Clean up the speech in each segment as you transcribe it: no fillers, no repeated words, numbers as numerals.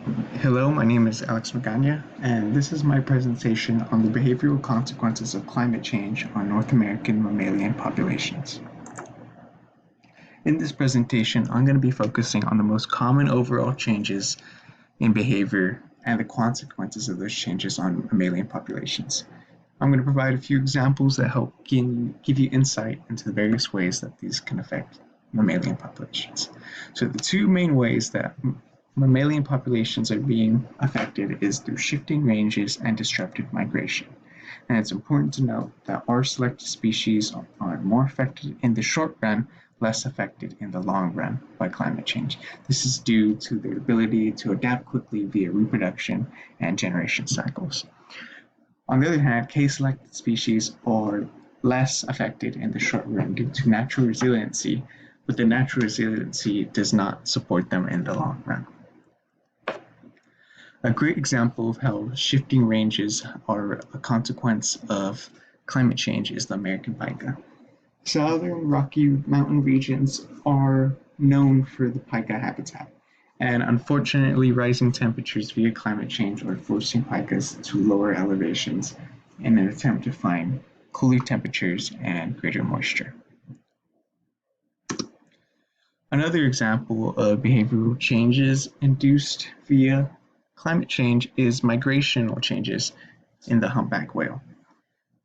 Hello, my name is Alex Magana, and this is my presentation on the behavioral consequences of climate change on North American mammalian populations. In this presentation, I'm going to be focusing on the most common overall changes in behavior and the consequences of those changes on mammalian populations. I'm going to provide a few examples that help give you insight into the various ways that these can affect mammalian populations. So the two main ways that mammalian populations are being affected is through shifting ranges and disrupted migration. And it's important to note that our selected species are more affected in the short run, less affected in the long run by climate change. This is due to their ability to adapt quickly via reproduction and generation cycles. On the other hand, K-selected species are less affected in the short run due to natural resiliency, but the natural resiliency does not support them in the long run. A great example of how shifting ranges are a consequence of climate change is the American pika. Southern Rocky Mountain regions are known for the pika habitat, and unfortunately rising temperatures via climate change are forcing pikas to lower elevations in an attempt to find cooler temperatures and greater moisture. Another example of behavioral changes induced via climate change is migrational changes in the humpback whale.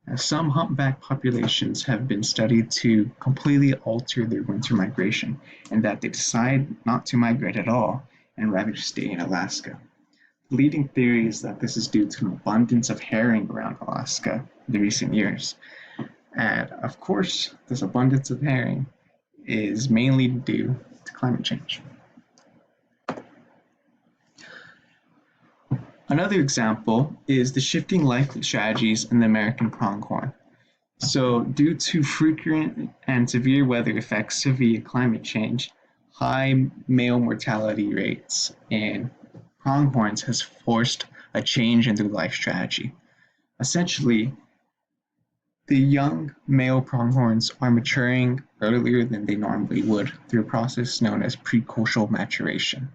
Now, some humpback populations have been studied to completely alter their winter migration, and that they decide not to migrate at all and rather stay in Alaska. The leading theory is that this is due to an abundance of herring around Alaska in the recent years. And of course, this abundance of herring is mainly due to climate change. Another example is the shifting life strategies in the American pronghorn. So due to frequent and severe weather effects via climate change, high male mortality rates in pronghorns has forced a change in their life strategy. Essentially, the young male pronghorns are maturing earlier than they normally would through a process known as precocial maturation.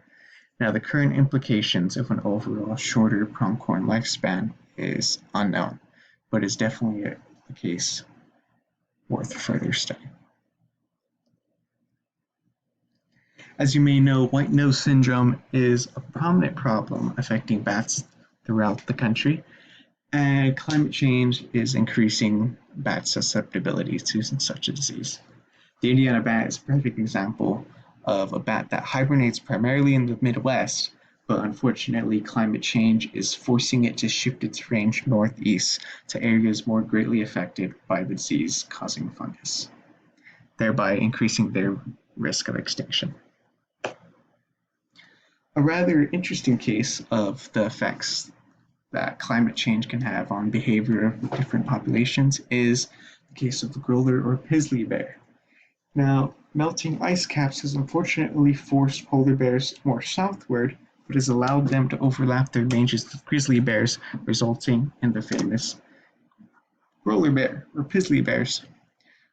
Now, the current implications of an overall shorter pronghorn lifespan is unknown, but is definitely a case worth further study. As you may know, white nose syndrome is a prominent problem affecting bats throughout the country, and climate change is increasing bat susceptibility to such a disease. The Indiana bat is a perfect example of a bat that hibernates primarily in the Midwest, but unfortunately climate change is forcing it to shift its range northeast to areas more greatly affected by the disease-causing fungus, thereby increasing their risk of extinction. A rather interesting case of the effects that climate change can have on behavior of different populations is the case of the grizzly or grizzly bear. Now, melting ice caps has unfortunately forced polar bears more southward, but has allowed them to overlap their ranges with grizzly bears, resulting in the famous polar bear or grizzly bears.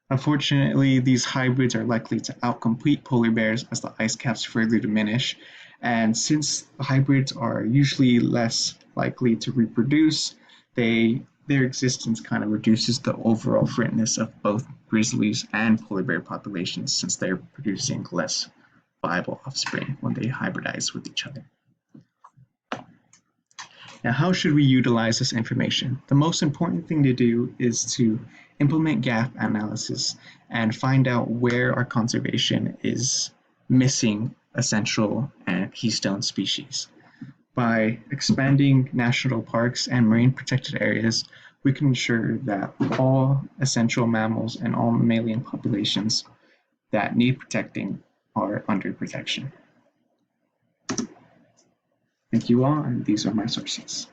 Unfortunately, these hybrids are likely to outcompete polar bears as the ice caps further diminish, and since the hybrids are usually less likely to reproduce, their existence kind of reduces the overall fitness of both grizzlies and polar bear populations since they're producing less viable offspring when they hybridize with each other. Now, how should we utilize this information? The most important thing to do is to implement gap analysis and find out where our conservation is missing essential and keystone species. By expanding national parks and marine protected areas, we can ensure that all essential mammals and all mammalian populations that need protecting are under protection. Thank you all, and these are my sources.